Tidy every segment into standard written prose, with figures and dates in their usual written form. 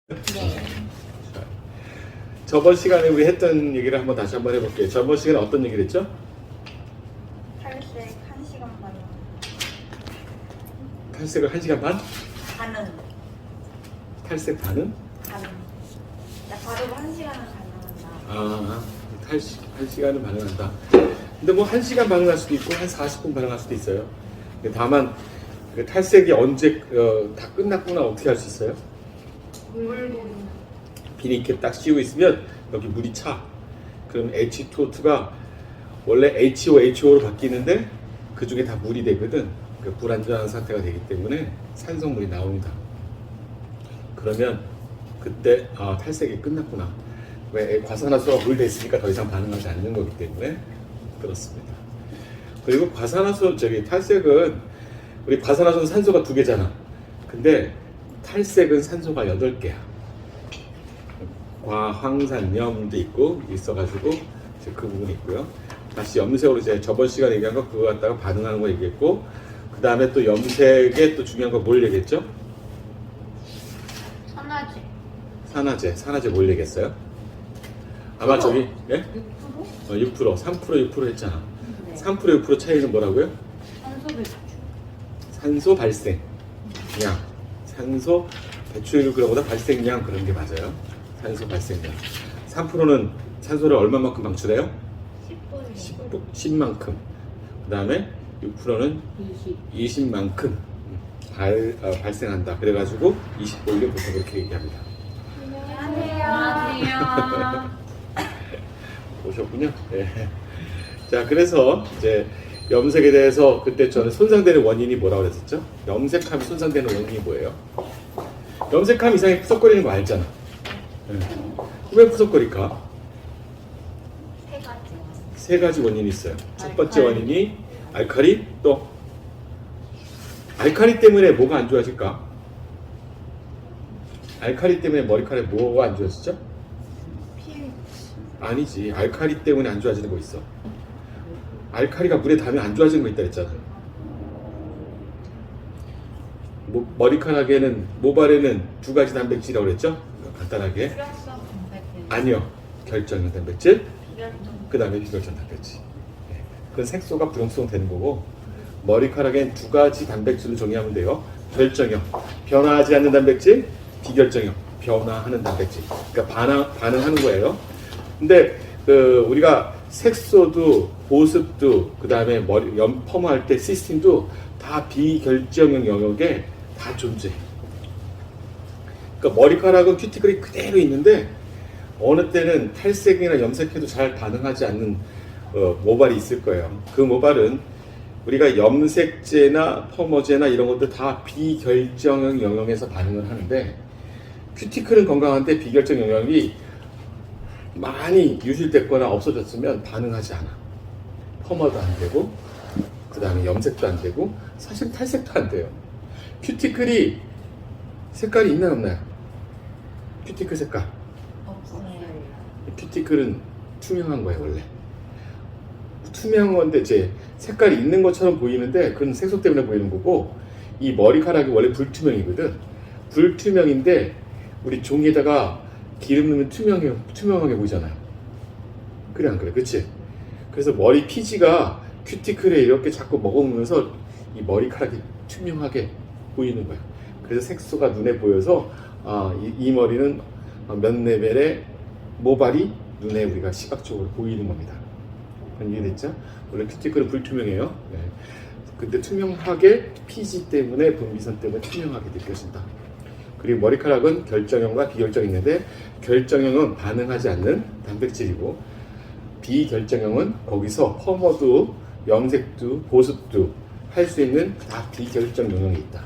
네. 저번 시간에 우리 했던 얘기를 다시 한번 해볼게요. 저번 시간에 어떤 얘기를 했죠? 탈색 1시간 반. 탈색을 1시간 반? 반은. 탈색 반은? 반은. 나 바로 1시간은 가능한다. 아, 1시간은 반응한다. 근데 뭐 1시간 반응할 수도 있고 한 40분 반응할 수도 있어요. 근데 다만 그 탈색이 언제 다 끝났구나 어떻게 알 수 있어요? 비닐 이렇게 딱 씌우고 있으면 여기 물이 차. 그럼 H2O2가 원래 HOHO로 바뀌는데 그 중에 다 물이 되거든. 그 불안전한 상태가 되기 때문에 산성물이 나옵니다. 그러면 그때 탈색이 끝났구나. 왜 과산화수가 물 됐으니까 더 이상 반응하지 않는 거기 때문에 그렇습니다. 그리고 탈색은 우리 과산화수는 산소가 2개잖아. 근데 탈색은 산소가 8개야. 과황산염도 있고 있어가지고 이제 그 부분이 있고요. 다시 염색으로 이제 저번 시간에 얘기한 거 그거 갖다가 반응하는 거 얘기했고, 그 다음에 또 염색에 또 중요한 거 뭘 얘기했죠? 산화제 뭘 얘기했어요? 아마 저기 6%? 6%, 3% 했잖아. 네. 3% 6% 차이는 뭐라고요? 산소 발생량. 산소 배출률 그런 거보다 발생량 그런 게 맞아요. 산소 발생량. 3%는 산소를 얼마만큼 방출해요? 10만큼. 그 다음에 6%는 20만큼 발생한다. 그래가지고 20볼륨 보통 그렇게 얘기합니다. 안녕하세요. 오셨군요. 네. 자, 그래서 이제 염색에 대해서 그때 저는 손상되는 원인이 뭐라고 그랬었죠? 염색하면 손상되는 원인이 뭐예요? 염색하면 이상하게 푸석거리는 거 알잖아. 네. 왜 푸석거릴까? 세 가지 원인이 있어요. 첫 번째 원인이 알칼리, 또 알칼리 때문에 뭐가 안 좋아질까? 알칼리 때문에 머리카락에 뭐가 안 좋아지죠? 아니지. 알칼리 때문에 안 좋아지는 거 있어. 알칼리가 물에 닿으면 안 좋아지는 거 있다 했잖아. 머리카락에는, 모발에는 2가지 단백질이라고 그랬죠? 간단하게. 아니요. 결정형 단백질, 그 다음에 비결정 단백질. 그건 색소가 불용성 되는 거고, 머리카락엔 2가지 단백질로 정의하면 돼요. 결정형, 변화하지 않는 단백질, 비결정형, 변화하는 단백질. 그러니까 반응하는 거예요. 근데 우리가 색소도 보습도 그 다음에 펌할 때 시스템도 다 비결정형 영역에 다 존재해. 그러니까 머리카락은 큐티클이 그대로 있는데 어느 때는 탈색이나 염색해도 잘 반응하지 않는 모발이 있을 거예요. 그 모발은 우리가 염색제나 펌어제나 이런 것들 다 비결정형 영역에서 반응을 하는데, 큐티클은 건강한데 비결정 영역이 많이 유실됐거나 없어졌으면 반응하지 않아. 펌어도 안 되고, 그 다음에 염색도 안 되고, 사실 탈색도 안 돼요. 큐티클이 색깔이 있나요, 없나요? 큐티클 색깔. 큐티클은 투명한 거예요, 원래. 투명한 건데 이제 색깔이 있는 것처럼 보이는데 그건 색소 때문에 보이는 거고, 이 머리카락이 원래 불투명이거든. 불투명인데 우리 종이에다가 기름 넣으면 투명하게 보이잖아요. 그래 안 그래? 그치? 그래서 머리 피지가 큐티클에 이렇게 자꾸 먹어오면서 이 머리카락이 투명하게 보이는 거예요. 그래서 색소가 눈에 보여서 이 머리는 몇 레벨의 모발이 눈에 우리가 시각적으로 보이는 겁니다. 이해됐죠? 원래 큐티클은 불투명해요. 네. 근데 투명하게 피지 때문에 분비선 때문에 투명하게 느껴진다. 그리고 머리카락은 결정형과 비결정형이 있는데, 결정형은 반응하지 않는 단백질이고, 비결정형은 거기서 펌어도 염색도 보습도 할 수 있는 다 비결정 영역이 있다.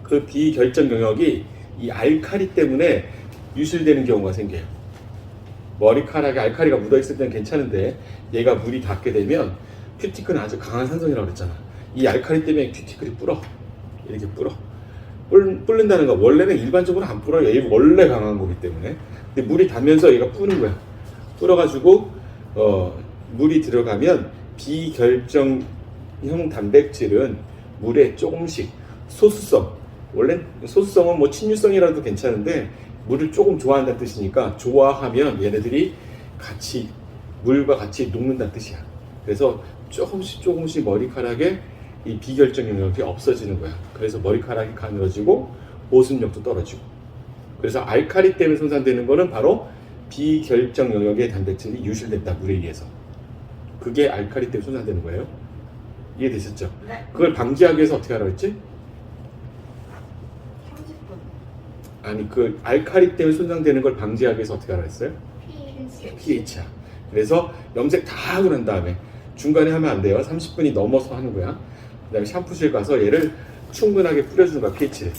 그 비결정 영역이 이 알칼리 때문에 유실되는 경우가 생겨요. 머리카락에 알칼리가 묻어있을 때는 괜찮은데 얘가 물이 닿게 되면, 큐티클은 아주 강한 산성이라고 그랬잖아. 이 알칼리 때문에 큐티클이 이렇게 불른다는 거, 원래는 일반적으로 안 불어요. 얘 원래 강한 거기 때문에. 근데 물이 닿으면서 얘가 뿌는 거야. 불어가지고 물이 들어가면 비결정형 단백질은 물에 조금씩 소수성, 원래 소수성은 뭐 침유성이라도 괜찮은데 물을 조금 좋아한다는 뜻이니까 좋아하면 얘네들이 같이 물과 같이 녹는다는 뜻이야. 그래서 조금씩 머리카락에 이 비결정 영역이 없어지는 거야. 그래서 머리카락이 가늘어지고 보습력도 떨어지고. 그래서 알칼리 때문에 손상되는 거는 바로 비결정 영역의 단백질이 유실된다, 물에 의해서. 그게 알칼리 때문에 손상되는 거예요. 이해되셨죠? 네. 그걸 방지하기 위해서 어떻게 하라고 했지? 30분. 아니, 그 알칼리 때문에 손상되는 걸 방지하기 위해서 어떻게 하라고 했어요? pH. pH야. 그래서 염색 다 하고 난 다음에 중간에 하면 안 돼요. 30분이 넘어서 하는 거야. 그 다음에 샴푸실 가서 얘를 충분하게 뿌려주는 거야, pH를.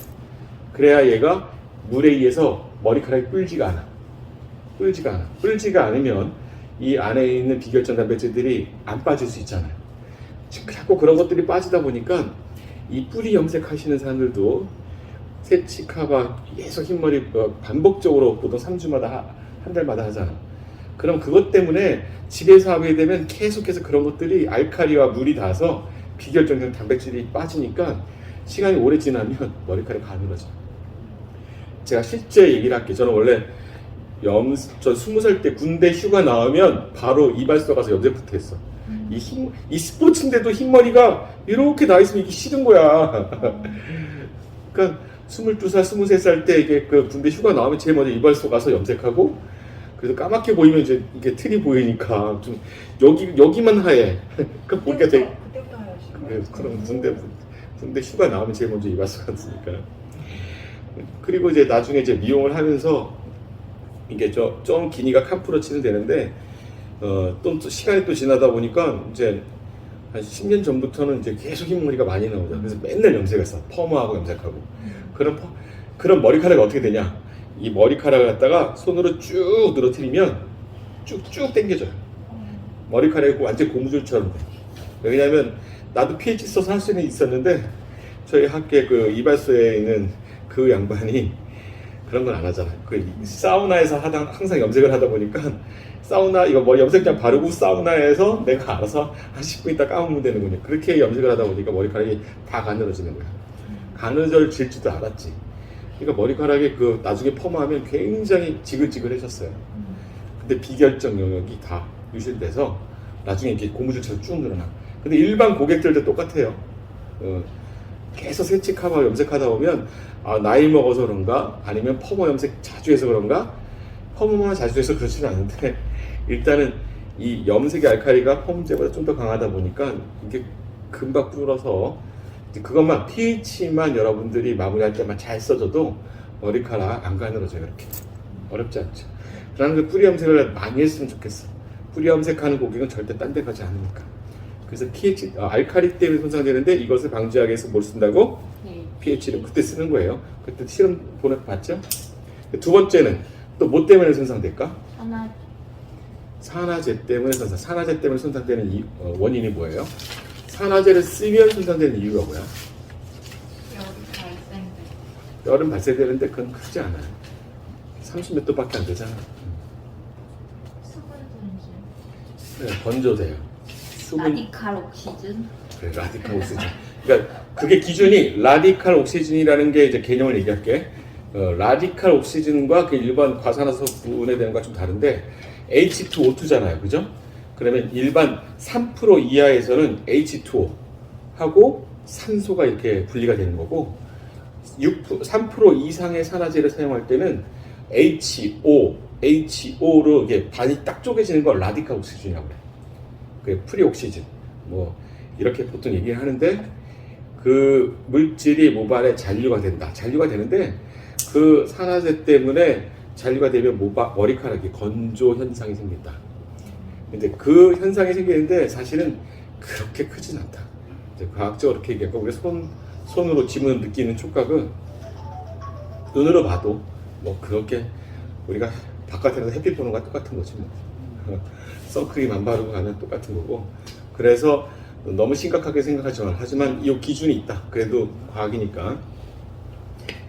그래야 얘가 물에 의해서 머리카락이 뿔지가 않아. 뿔지가 않으면 이 안에 있는 비결정 단백질들이 안 빠질 수 있잖아요. 자꾸 그런 것들이 빠지다 보니까 이 뿌리 염색하시는 사람들도 세치카바 계속 흰머리 반복적으로 보통 3주마다 한 달마다 하잖아. 그럼 그것 때문에 집에서 하게 되면 계속해서 그런 것들이 알칼리와 물이 닿아서 비결정형 단백질이 빠지니까 시간이 오래 지나면 머리카락이 가늘어져. 제가 실제 얘기를 할게요. 저는 원래 저 20살 때 군대 휴가 나오면 바로 이발소 가서 염색부터 했어. 이 스포츠인데도 흰머리가 이렇게 나 있으면 이게 싫은 거야. 그러니까 22살, 23살 때 이게 그 군대 휴가 나오면 제일 먼저 이발소 가서 염색하고, 그래서 까맣게 보이면 이제 이게 틀이 보이니까 좀 여기만 하얘. 그 보기가 되게. 그때부터 하시고. 그래, 그럼 군대 휴가 나오면 제일 먼저 이발소 갔으니까. 그리고 이제 나중에 이제 미용을 하면서 이게 좀 기니가 캄프로치는 되는데, 또 시간이 또 지나다 보니까 이제 한 10년 전부터는 이제 계속 흰머리가 많이 나오죠. 그래서 맨날 염색했어. 펌하고 염색하고. 그런 머리카락이 어떻게 되냐? 이 머리카락을 갖다가 손으로 쭉 늘어뜨리면 쭉쭉 당겨져요. 머리카락이 완전 고무줄처럼 돼. 왜냐면 나도 pH 써서 할 수는 있었는데 저희 학교에 그 이발소에 있는 그 양반이 그런 건 안 하잖아요. 그 사우나에서 항상 염색을 하다 보니까 사우나 이거 머리 염색약 바르고 사우나에서 내가 알아서 한 10분 있다 감으면 되는군요. 그렇게 염색을 하다 보니까 머리카락이 다 가늘어지는 거야. 가늘어질 줄도 알았지. 그러니까 머리카락이 그 나중에 펌하면 굉장히 지글지글해졌어요. 근데 비결정 영역이 다 유실돼서 나중에 이렇게 고무줄처럼 쭉 늘어나. 근데 일반 고객들도 똑같아요. 계속 세치카바 염색하다 보면 나이 먹어서 그런가 아니면 펌어 염색 자주 해서 그런가, 펌어만 자주 해서 그렇지는 않은데 일단은 이 염색의 알칼리가 펌제보다 좀 더 강하다 보니까 이게 금방 불어서 그것만 pH만 여러분들이 마무리할 때만 잘 써줘도 머리카락 안 가늘어져요. 이렇게 어렵지 않죠. 그러는 그 뿌리 염색을 많이 했으면 좋겠어. 뿌리 염색하는 고객은 절대 딴 데 가지 않으니까. 그래서 pH, 알칼리 때문에 손상되는데 이것을 방지하기 위해서 뭘 쓴다고? pH를 그때 쓰는 거예요. 그때 실험 봤죠? 두 번째는 또 뭐 때문에 손상될까? 산화제 때문에 산화제 때문에 손상되는 원인이 뭐예요? 산화제를 쓰면 손상되는 이유가 뭐야? 열은 발생되는데 그건 크지 않아요. 30몇 도밖에 안 되잖아. 네, 건조돼요. 라디칼 옥시즌? 그래, 라디칼 옥시즌. 그러니까 그게 기준이 라디칼 옥시즌이라는 게 이제 개념을 얘기할게. 라디칼 옥시즌과 그 일반 과산화수 분해되는 거가 좀 다른데 H2O2잖아요, 그죠? 그러면 일반 3% 이하에서는 H2O 하고 산소가 이렇게 분리가 되는 거고 3% 이상의 산화제를 사용할 때는 HO로 이게 반이 딱 쪼개지는 걸 라디칼 옥시즌이라고 그래. 그게 프리 옥시즌. 뭐 이렇게 보통 얘기를 하는데 그 물질이 모발에 잔류가 된다. 잔류가 되는데 그 산화제 때문에 잔류가 되면 머리카락이 건조 현상이 생긴다. 근데 그 현상이 생기는데 사실은 그렇게 크진 않다. 이제 과학적으로 그렇게 얘기하고 우리 손으로 쥐면 느끼는 촉각은 눈으로 봐도 뭐 그렇게 우리가 바깥에 나가서 햇빛 보는 거랑 똑같은 거지 뭐. 선크림 안 바르고 가면 똑같은 거고. 그래서 너무 심각하게 생각하지 마. 하지만 이 기준이 있다. 그래도 과학이니까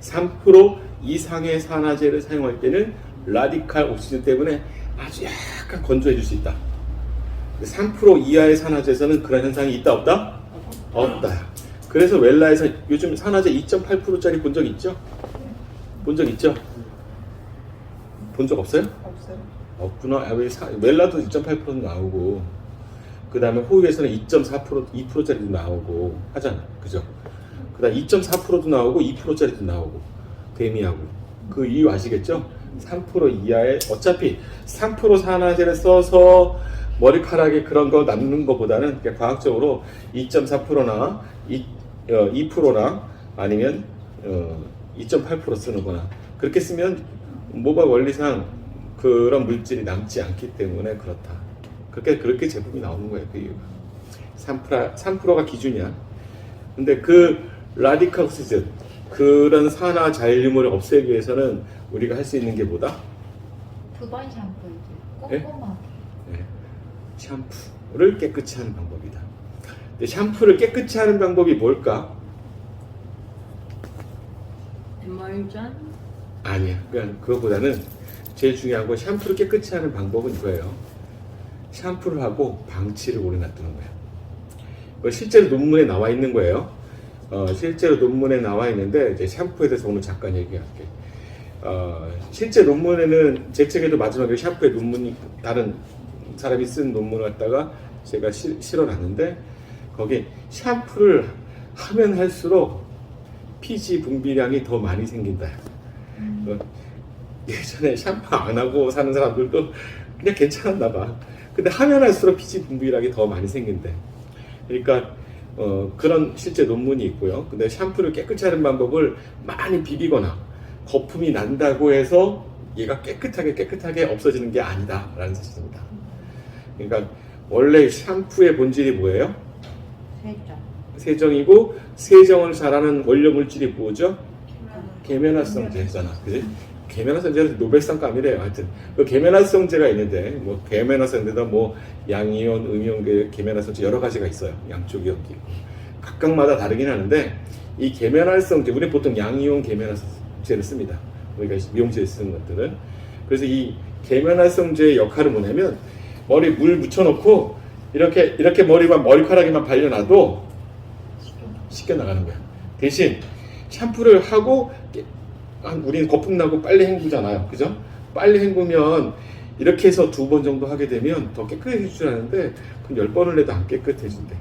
3% 이상의 산화제를 사용할 때는 라디칼 옥시즌 때문에 아주 약간 건조해질 수 있다. 3% 이하의 산화제에서는 그런 현상이 있다 없다? 없다. 그래서 웰라에서 요즘 산화제 2.8%짜리 본 적 있죠? 본 적 있죠? 본 적 없어요? 없어요. 없구나. 웰라도 2.8% 나오고, 그 다음에 호유에서는 2.4%, 2%짜리도 나오고 하잖아. 그죠? 그 다음 2.4%도 나오고 2%짜리도 나오고, 데미하고. 그 이유 아시겠죠? 3% 이하의, 어차피 3% 산화제를 써서 머리카락에 그런 거 남는 것보다는 그냥 과학적으로 2.4%나 2%나 아니면 2.8% 쓰는 거나 그렇게 쓰면 모발 원리상 그런 물질이 남지 않기 때문에 그렇다. 그렇게 제품이 나오는 거예요. 그 이유가 3%가 기준이야. 근데 그 라디칼 옥시즌, 그런 산화 잔류물을 없애기 위해서는 우리가 할 수 있는 게 뭐다? 2번 샴푸이지. 네? 꼼꼼하게. 네. 샴푸를 깨끗이 하는 방법이다. 근데 샴푸를 깨끗이 하는 방법이 뭘까? 에멀전. 아니야. 그거보다는 제일 중요한 건 샴푸를 깨끗이 하는 방법은 이거예요. 샴푸를 하고 방치를 오래 놔두는 거야. 이거 실제로 논문에 나와 있는 거예요. 실제로 논문에 나와 있는데 이제 샴푸에 대해서 오늘 잠깐 얘기할게. 실제 논문에는 제 책에도 마지막에 샴푸의 논문이 다른 사람이 쓴 논문을 갖다가 제가 실어놨는데 거기 샴푸를 하면 할수록 피지 분비량이 더 많이 생긴다. 예전에 샴푸 안 하고 사는 사람들도 그냥 괜찮았나 봐. 근데 하면 할수록 피지 분비량이 더 많이 생긴대. 그러니까 그런 실제 논문이 있고요. 근데 샴푸를 깨끗이 하는 방법을 많이 비비거나 거품이 난다고 해서 얘가 깨끗하게 없어지는 게 아니다 라는 사실입니다. 그러니까 원래 샴푸의 본질이 뭐예요? 세정. 세정이고, 세정을 잘하는 원료 물질이 뭐죠? 계면활성제잖아. 그지? 계면활성제는 노벨상감이래요. 하여튼 그 계면활성제가 있는데 뭐 계면활성제다 뭐 양이온, 음이온 계면활성제 여러 가지가 있어요. 양쪽 이온기 각각마다 다르긴 하는데 이 계면활성제, 우리 보통 양이온 계면활성제를 씁니다. 우리가 미용실에 쓰는 것들은. 그래서 이 계면활성제의 역할은 뭐냐면 머리 물 묻혀놓고 이렇게 머리카락에만 발려놔도 씻겨 나가는 거야. 대신 샴푸를 하고 우리는 거품 나고 빨리 헹구잖아요. 그죠? 빨리 헹구면 이렇게 해서 2번 정도 하게 되면 더 깨끗해질 줄 아는데 그럼 10번을 해도 안 깨끗해진대.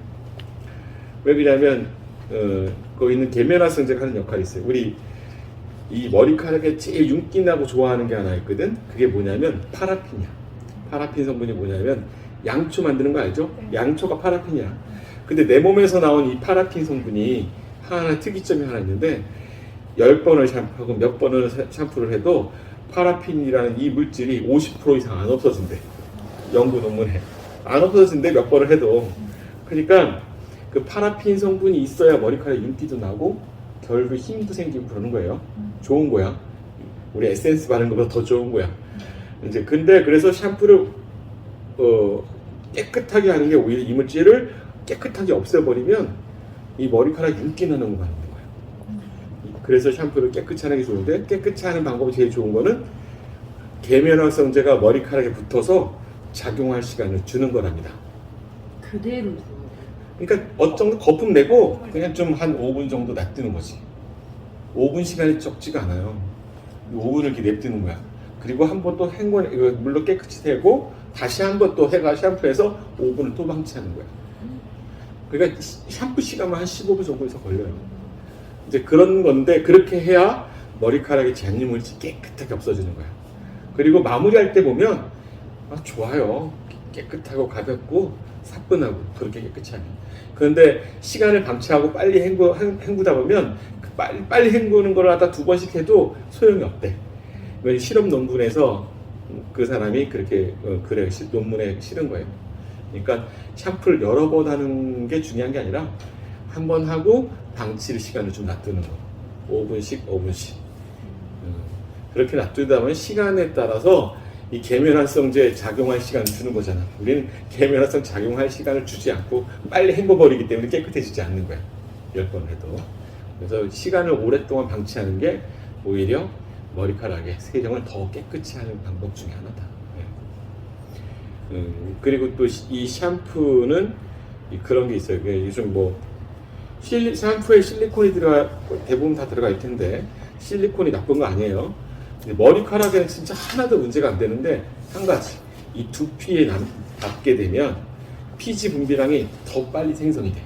왜 그러냐면 거기 있는 계면활성제가 하는 역할이 있어요. 우리 이 머리카락에 제일 윤기 나고 좋아하는 게 하나 있거든. 그게 뭐냐면 파라핀이야. 파라핀 성분이 뭐냐면 양초 만드는 거 알죠? 양초가 파라핀이야. 근데 내 몸에서 나온 이 파라핀 성분이 하나 특이점이 하나 있는데 10번을 샴푸하고 몇 번을 샴푸를 해도 파라핀이라는 이 물질이 50% 이상 안 없어진대. 연구 논문에 안 없어진대, 몇 번을 해도. 그러니까 그 파라핀 성분이 있어야 머리카락에 윤기도 나고 결국 힘도 생기고 그러는 거예요. 좋은 거야. 우리 에센스 바르는 것보다 더 좋은 거야. 이제 근데 그래서 샴푸를 깨끗하게 하는 게 오히려 이 물질을 깨끗하게 없애버리면 이 머리카락 윤기 나는 거 하는 거예요. 그래서 샴푸를 깨끗이 하는 게 좋은데, 깨끗이 하는 방법이 제일 좋은 거는 계면활성제가 머리카락에 붙어서 작용할 시간을 주는 거랍니다. 그대로 줘. 그러니까 어느 정도 거품 내고 그냥 좀 한 5분 정도 놔두는 거지. 5분 시간이 적지가 않아요. 5분을 이렇게 냅두는 거야. 그리고 한 번 또 이거 물로 깨끗이 대고 다시 한 번 또 해가 샴푸해서 5분을 또 방치하는 거야. 그러니까 샴푸 시간만 한 15분 정도에서 걸려요. 이제 그런 건데 그렇게 해야 머리카락의 잔유물질이 깨끗하게 없어지는 거야. 그리고 마무리할 때 보면 좋아요. 깨끗하고 가볍고 사뿐하고 그렇게 깨끗이 하면. 그런데 시간을 방치하고 빨리 헹구다 보면 빨리 헹구는 걸 갖다 2번씩 해도 소용이 없대. 실험 논문에서 그 사람이 그렇게 논문에 실은 거예요. 그러니까 샴푸를 여러 번 하는 게 중요한 게 아니라 한 번 하고 방치 시간을 좀 놔두는 거. 5분씩. 그렇게 놔두다 보면 시간에 따라서 이 계면활성제 작용할 시간을 주는 거잖아. 우리는 계면활성 작용할 시간을 주지 않고 빨리 헹궈버리기 때문에 깨끗해지지 않는 거야. 10번 해도. 그래서 시간을 오랫동안 방치하는 게 오히려 머리카락의 세정을 더 깨끗이 하는 방법 중에 하나다. 그리고 또 이 샴푸는 그런 게 있어요. 요즘 뭐 샴푸에 실리콘이 대부분 다 들어가 있을 텐데 실리콘이 나쁜 거 아니에요. 근데 머리카락에는 진짜 하나도 문제가 안 되는데 한 가지, 이 두피에 닿게 되면 피지 분비량이 더 빨리 생성이 돼.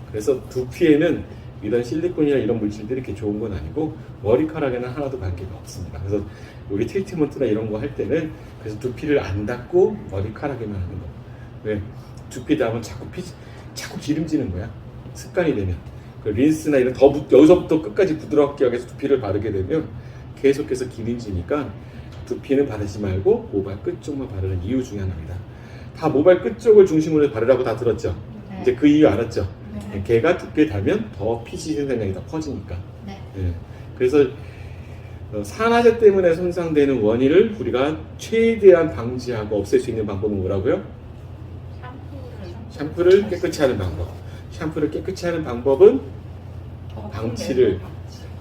그래서 두피에는 이런 실리콘이나 이런 물질들이 이렇게 좋은 건 아니고 머리카락에는 하나도 관계가 없습니다. 그래서 우리 트리트먼트나 이런 거 할 때는 그래서 두피를 안 닦고 머리카락에만 하는 거. 왜? 두피 닿으면 자꾸 기름지는 거야. 습관이 되면. 그 린스나 이런 여기서부터 끝까지 부드럽게 하기 위해서 두피를 바르게 되면 계속해서 기름지니까 두피는 바르지 말고 모발 끝 쪽만 바르는 이유 중에 하나입니다. 다 모발 끝 쪽을 중심으로 바르라고 다 들었죠? 네. 이제 그 이유 알았죠? 네. 걔가 두피에 닿으면 더 피지 생산량이 더 커지니까. 네. 예. 그래서 산화제 때문에 손상되는 원인을 우리가 최대한 방지하고 없앨 수 있는 방법은 뭐라고요? 샴푸를 깨끗이 하는 방법. 샴푸를 깨끗이 하는 방법은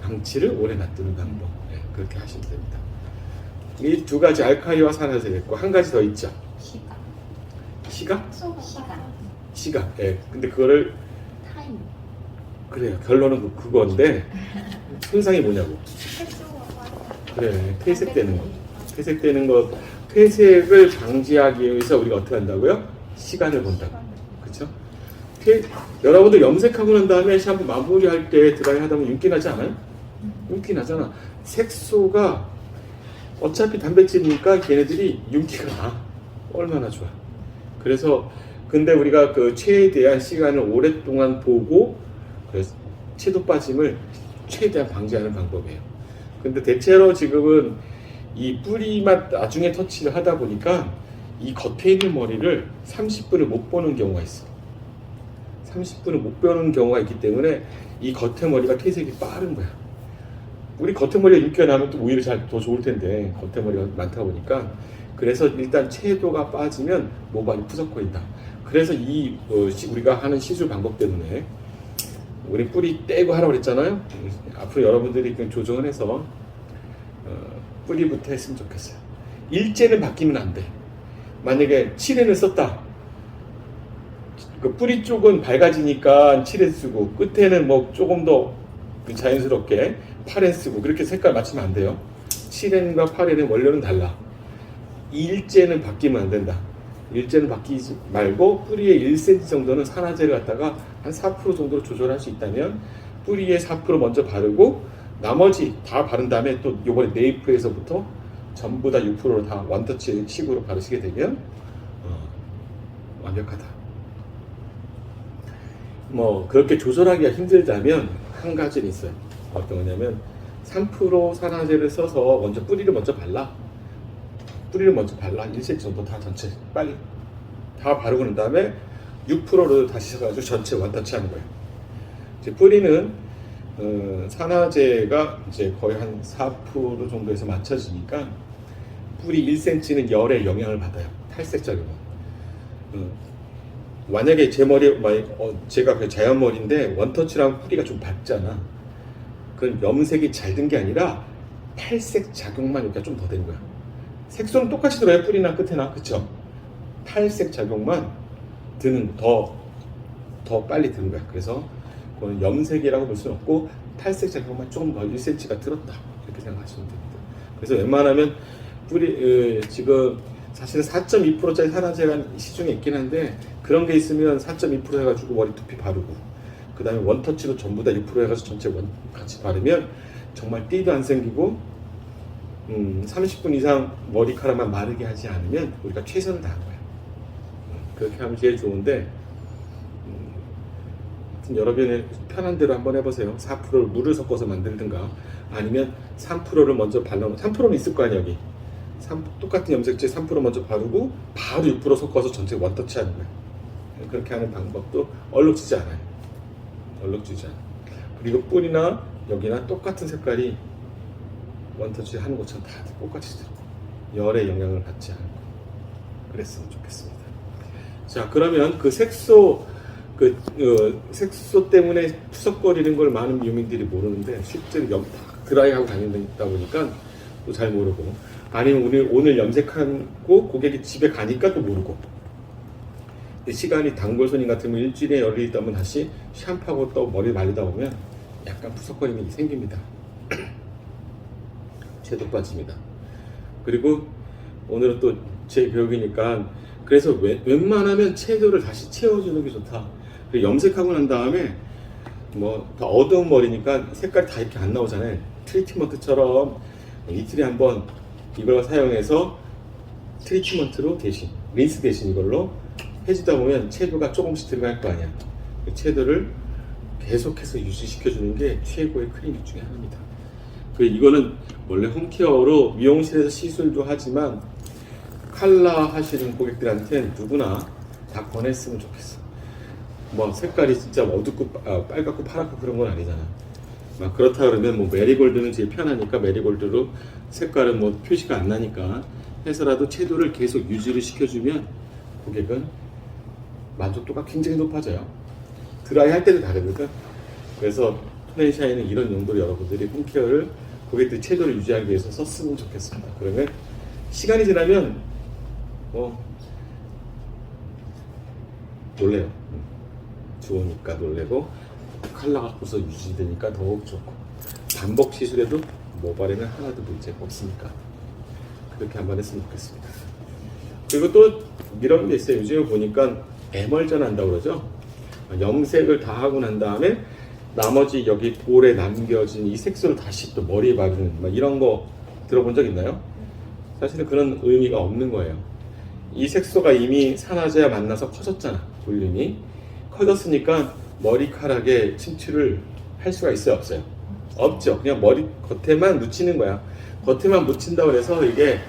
방치를 오래 놔두는 방법. 네, 그렇게 하시면 됩니다. 이 두 가지 알칼리와 산화제가 있고 한 가지 더 있죠. 시각? 시각. 예. 근데 그거를 타임. 그래요. 결론은 그건데 손상이 뭐냐고. 그래. 퇴색되는 거. 퇴색되는 거. 퇴색을 방지하기 위해서 우리가 어떻게 한다고요? 시간을 본다고. 그렇죠? 여러분들 염색하고 난 다음에 샴푸 마무리할 때 드라이 하다 보면 윤기 나지 않아요? 윤기 나잖아. 색소가 어차피 단백질이니까 걔네들이 윤기가 나. 얼마나 좋아. 그래서 근데 우리가 그 최대한 시간을 오랫동안 보고 그래서 채도 빠짐을 최대한 방지하는 방법이에요. 근데 대체로 지금은 이 뿌리만 나중에 터치를 하다 보니까 이 겉에 있는 머리를 30분을 못 보는 경우가 있어. 30분을 못 보는 경우가 있기 때문에 이 겉에 머리가 퇴색이 빠른 거야. 우리 겉에 머리가 윤기가 나면 또 오히려 더 좋을 텐데 겉에 머리가 많다 보니까 그래서 일단 채도가 빠지면 모발이 푸석거린다. 그래서 우리가 하는 시술 방법 때문에 우리 뿌리 떼고 하라고 그랬잖아요. 앞으로 여러분들이 조정을 해서 뿌리부터 했으면 좋겠어요. 일제는 바뀌면 안 돼. 만약에 칠해를 썼다. 그 뿌리 쪽은 밝아지니까 칠해 쓰고 끝에는 뭐 조금 더 자연스럽게 파렌 쓰고 그렇게 색깔 맞추면 안 돼요. 7N과 8N은 원료는 달라. 일제는 바뀌면 안 된다. 일제는 바뀌지 말고 뿌리에 1cm 정도는 산화제를 갖다가 한 4% 정도로 조절할 수 있다면 뿌리에 4% 먼저 바르고 나머지 다 바른 다음에 또 요번에 네이프에서부터 전부 다 6%로 다 원터치 식으로 바르시게 되면 완벽하다. 뭐 그렇게 조절하기가 힘들다면 한 가지는 있어요. 어떤 거냐면 3% 산화제를 써서 먼저 뿌리를 먼저 발라. 뿌리를 먼저 발라 1cm 정도 다 전체 빨리 다 바르고 난 다음에 6%로 다시 써가지고 전체 원터치 하는 거예요. 이제 뿌리는 산화제가 이제 거의 한 4% 정도에서 맞춰지니까 뿌리 1cm는 열의 영향을 받아요. 탈색작용은. 만약에 제 머리, 제가 그 자연 머리인데 원터치랑 뿌리가 좀 밝잖아. 그건 염색이 잘 든 게 아니라 탈색 작용만 여기가 좀 더 된 거야. 색소는 똑같이 들어요. 뿌리나 끝에나. 그쵸? 탈색 작용만 드는, 더 빨리 드는 거야. 그래서 그건 염색이라고 볼 수는 없고 탈색 작용만 조금 더 1cm가 들었다. 이렇게 생각하시면 됩니다. 그래서 웬만하면 지금 사실은 4.2%짜리 산화제가 시중에 있긴 한데 그런 게 있으면 4.2% 해가지고 머리 두피 바르고 그 다음에 원터치로 전부 다 6% 해가지고 전체 같이 바르면 정말 띠도 안 생기고 30분 이상 머리카락만 마르게 하지 않으면 우리가 최선을 다한 거예요. 그렇게 하면 제일 좋은데 여러분의 편한 대로 한번 해보세요. 4%를 물을 섞어서 만들든가 아니면 3%를 먼저 발라놓으면 3%는 있을 거 아니야 여기. 똑같은 염색제 3% 먼저 바르고 바로 6% 섞어서 전체 원터치 하는 거예요. 그렇게 하는 방법도 얼룩지지 않아요. 얼룩지지 않아요. 그리고 뿌리나 여기나 똑같은 색깔이 원터치 하는 것처럼 다 똑같이 들고 열의 영향을 받지 않고 그랬으면 좋겠습니다. 자, 그러면 그 색소 색소 때문에 푸석거리는 걸 많은 유민들이 모르는데 실제로 드라이하고 다니다 보니까 또 잘 모르고 아니면 오늘 염색하고 고객이 집에 가니까 또 모르고 시간이 단골 손님 같으면 일주일에 열일 있다면 다시 샴푸하고 또 머리 말리다 보면 약간 푸석거림이 생깁니다. 채도 빠집니다. 그리고 오늘은 또 제 교육이니까 그래서 웬만하면 채도를 다시 채워주는 게 좋다. 그리고 염색하고 난 다음에 뭐 더 어두운 머리니까 색깔이 다 이렇게 안 나오잖아요. 트리트먼트처럼 이틀에 한번 이걸 사용해서 트리트먼트로 대신 린스 대신 이걸로 해주다 보면 채도가 조금씩 들어갈 거 아니야. 그 채도를 계속해서 유지시켜주는 게 최고의 클리닉 중에 하나입니다. 이거는 원래 홈케어로 미용실에서 시술도 하지만 칼라 하시는 고객들한테는 누구나 다 권했으면 좋겠어. 뭐 색깔이 진짜 어둡고 빨갛고 파랗고 그런 건 아니잖아. 막 그렇다 그러면 뭐 메리골드는 제일 편하니까 메리골드로 색깔은 뭐 표시가 안 나니까 해서라도 채도를 계속 유지를 시켜주면 고객은 만족도가 굉장히 높아져요. 드라이 할 때도 다르거든. 그래서 톤앤샤인은 이런 용도로 여러분들이 홈케어를 고객들 채도를 유지하기 위해서 썼으면 좋겠습니다. 그러면 시간이 지나면 놀래요. 좋으니까 놀래고 컬러가 갖고서 유지되니까 더욱 좋고 반복 시술에도 모발에는 하나도 문제가 없으니까 그렇게 한번 했으면 좋겠습니다. 그리고 또 이런 게 있어요. 요즘에 보니까 에멀전 한다고 그러죠. 염색을 다 하고 난 다음에 나머지 여기 볼에 남겨진 이 색소를 다시 또 머리에 바르는 막 이런 거 들어본 적 있나요? 사실은 그런 의미가 없는 거예요. 이 색소가 이미 산화제와 만나서 커졌잖아. 볼륨이 커졌으니까 머리카락에 침투를 할 수가 있어요, 없어요? 없죠. 그냥 머리 겉에만 묻히는 거야. 겉에만 묻힌다고 해서 이게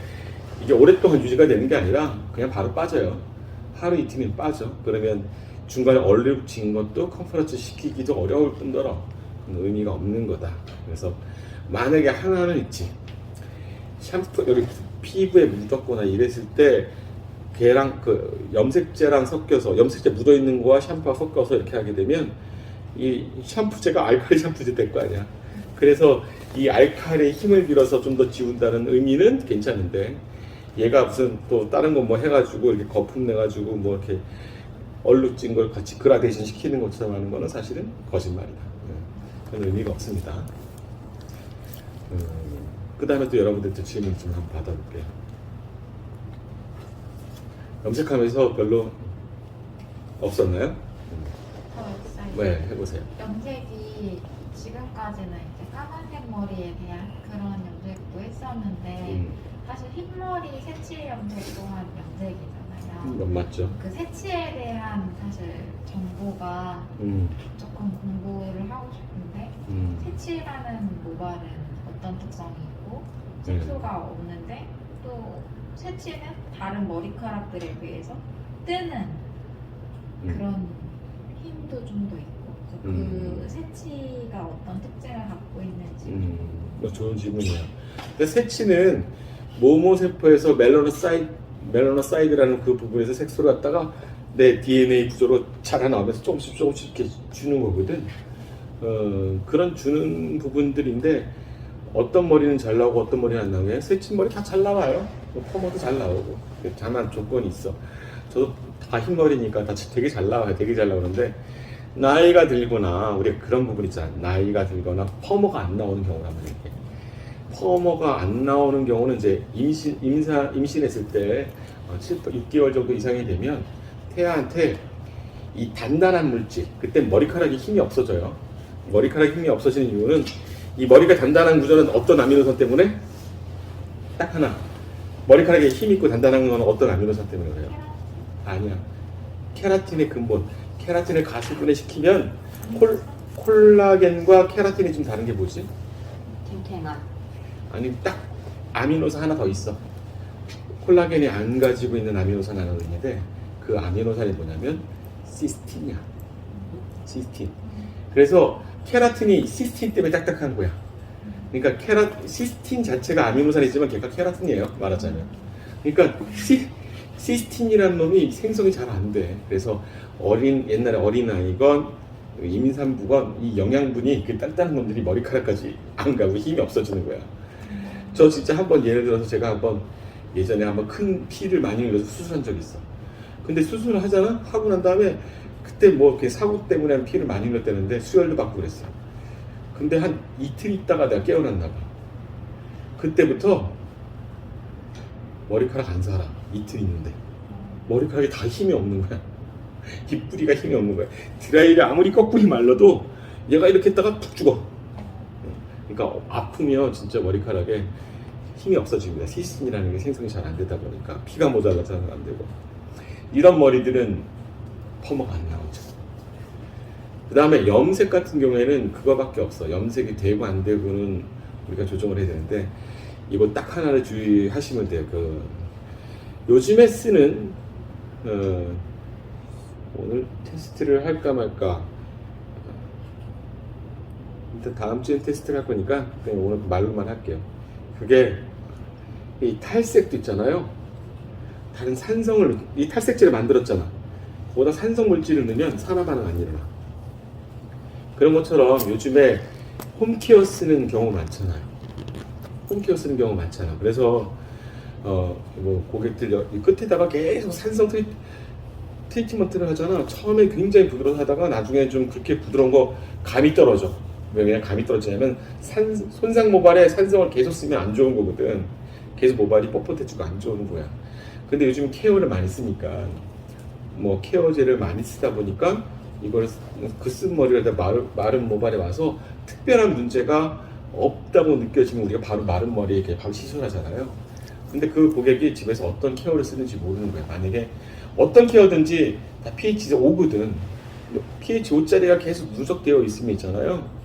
오랫동안 유지가 되는 게 아니라 그냥 바로 빠져요. 하루 이틀이면 빠져. 그러면 중간에 얼룩진 것도 컴프러트 시키기도 어려울 뿐더러 의미가 없는 거다. 그래서 만약에 하나는 있지. 샴푸 여기 피부에 묻었거나 이랬을 때 걔랑 그 염색제랑 섞여서 염색제 묻어 있는 거와 샴푸가 섞어서 이렇게 하게 되면 이 샴푸제가 알칼리 샴푸제 될 거 아니야. 그래서 이 알칼리의 힘을 빌어서 좀 더 지운다는 의미는 괜찮은데 얘가 무슨 또 다른 거 뭐 해가지고 이렇게 거품 내가지고 뭐 이렇게 얼룩진 걸 같이 그라데이션 시키는 것처럼 하는 거는 사실은 거짓말이다. 그런 의미가 없습니다. 그 다음에 또 여러분들도 질문 좀 한번 받아볼게요. 염색하면서 별로 없었나요? 더 있어요. 네, 해보세요. 염색이 지금까지는 이제 까만색 머리에 대한 그런 염색도 했었는데 사실 흰머리 새치 염색 또한 염색이잖아요. 맞죠. 그 새치에 대한 사실 정보가 조금 공부를 하고 싶은데 새치라는 모발은 어떤 특성이 있고 색소가 없는데 또 새치는 다른 머리카락들에 비해서 뜨는 그런 힘도 좀 더 있고 그 새치가 어떤 특징을 갖고 있는지 좋은 질문이에요. 근데 새치는 모모세포에서 멜라노사이드라는 그 부분에서 색소를 갖다가 내 DNA 구조로 자라나오면서 조금씩 이렇게 주는 거거든. 그런 주는 부분들인데 어떤 머리는 잘 나오고 어떤 머리는 안 나오게 새친 머리 다 잘 나와요. 펌어도 잘 나오고 다만 조건이 있어. 저도 다 흰머리니까 다 되게 잘 나와요. 되게 잘 나오는데 나이가 들거나 우리가 그런 부분 있잖아. 나이가 들거나 펌어가 안 나오는 경우라면 이렇게 펌어가 안 나오는 경우는 이제 임신했을 때 6개월 정도 이상이 되면 태아한테 이 단단한 물질 그때 머리카락이 힘이 없어져요. 머리카락 힘이 없어지는 이유는 이 머리가 단단한 구조는 어떤 아미노산 때문에? 딱 하나. 머리카락에 힘 있고 단단한 건 어떤 아미노산 때문에 그래요? 아니야. 케라틴의 근본. 케라틴을 가수분해시키면 콜라겐과 케라틴이 좀 다른 게 뭐지? 탱탱한. 아니 딱 아미노산 하나 더 있어. 콜라겐이 안 가지고 있는 아미노산 하나 있는데 그 아미노산이 뭐냐면 시스틴이야. 시스틴. 그래서 케라틴이 시스틴 때문에 딱딱한 거야. 그러니까 시스틴 자체가 아미노산이지만 걔가 케라틴이에요. 말하자면. 그러니까 시스틴이라는 놈이 생성이 잘 안 돼. 그래서 옛날에 어린아이건 임산부건 이 영양분이 그 단단한 놈들이 머리카락까지 안 가고 힘이 없어지는 거야. 저 진짜 한번 예를 들어서 제가 예전에 한번 큰 피를 많이 흘려서 수술한 적이 있어. 근데 수술을 하잖아? 하고 난 다음에 그때 뭐 사고 때문에 피를 많이 흘렸다는데 수혈도 받고 그랬어. 근데 한 이틀 있다가 내가 깨어났나 봐. 그때부터 머리카락 안 살아. 이틀 있는데 머리카락이 다 힘이 없는 거야. 이 뿌리가 힘이 없는 거야. 드라이를 아무리 거꾸리 말려도 얘가 이렇게 했다가 푹 죽어. 그러니까 아프면 진짜 머리카락에 힘이 없어집니다. 시스틴이라는 게 생성이 잘 안 되다 보니까 피가 모자라서 안 되고, 이런 머리들은 퍼머가 안 나오죠. 그 다음에 염색 같은 경우에는 그거밖에 없어. 염색이 되고 안 되고는 우리가 조정을 해야 되는데, 이거 딱 하나를 주의하시면 돼요. 요즘에 쓰는 오늘 테스트를 할까 말까, 일단 다음 주엔 테스트를 할 거니까 그냥 오늘 말로만 할게요. 그게 이 탈색도 있잖아요. 다른 산성을, 이 탈색제를 만들었잖아. 거기다 산성 물질을 넣으면 산화 반응 안 일어나. 그런 것처럼 요즘에 홈케어 쓰는 경우 많잖아요. 홈케어 쓰는 경우 많잖아. 그래서 뭐 고객들 이 끝에다가 계속 산성 트리트먼트를 하잖아. 처음에 굉장히 부드러워하다가 나중에 좀 그렇게 부드러운 거 감이 떨어져. 왜 그냥 감이 떨어지냐면 손상 모발에 산성을 계속 쓰면 안 좋은 거거든. 계속 모발이 뻣뻣해지고 안 좋은 거야. 근데 요즘 케어를 많이 쓰니까, 뭐 케어제를 많이 쓰다 보니까 이걸 그 쓴 머리를 마른 모발에 와서 특별한 문제가 없다고 느껴지면 우리가 바로 마른 머리에 이렇게 바로 시술하잖아요. 근데 그 고객이 집에서 어떤 케어를 쓰는지 모르는 거야. 만약에 어떤 케어든지 다 pH 5거든. pH 5짜리가 계속 누적되어 있으면 있잖아요.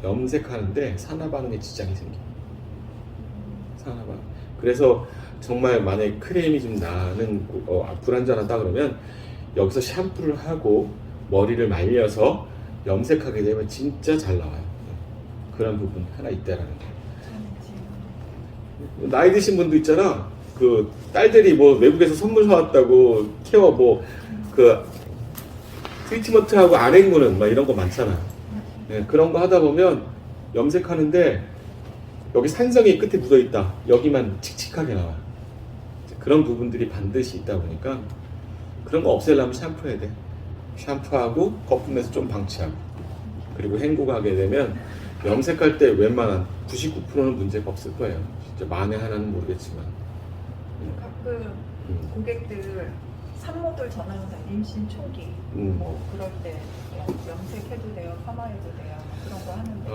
염색하는데 산화 반응에 지장이 생겨. 산화 반응. 그래서 정말 만약에 크림이 좀 나는 불안전하다 그러면 여기서 샴푸를 하고 머리를 말려서 염색하게 되면 진짜 잘 나와요. 그런 부분 하나 있다라는 거. 나이 드신 분도 있잖아. 그 딸들이 뭐 외국에서 선물 사왔다고 케어 그 트리트먼트하고 안 헹구는 막 이런 거 많잖아. 네, 그런 거 하다 보면 염색하는데 여기 산성이 끝에 묻어 있다. 여기만 칙칙하게 나와. 그런 부분들이 반드시 있다 보니까 그런 거 없애려면 샴푸해야 돼. 샴푸하고 거품 내서 좀 방치하고, 그리고 헹구고 하게 되면 염색할 때 웬만한 99%는 문제가 없을 거예요. 진짜 만에 하나는 모르겠지만. 가끔 고객들 산모들 전화해서 임신 초기 뭐 그럴 때 염색해도 돼요, 파마해도 돼요, 그런 거 하는데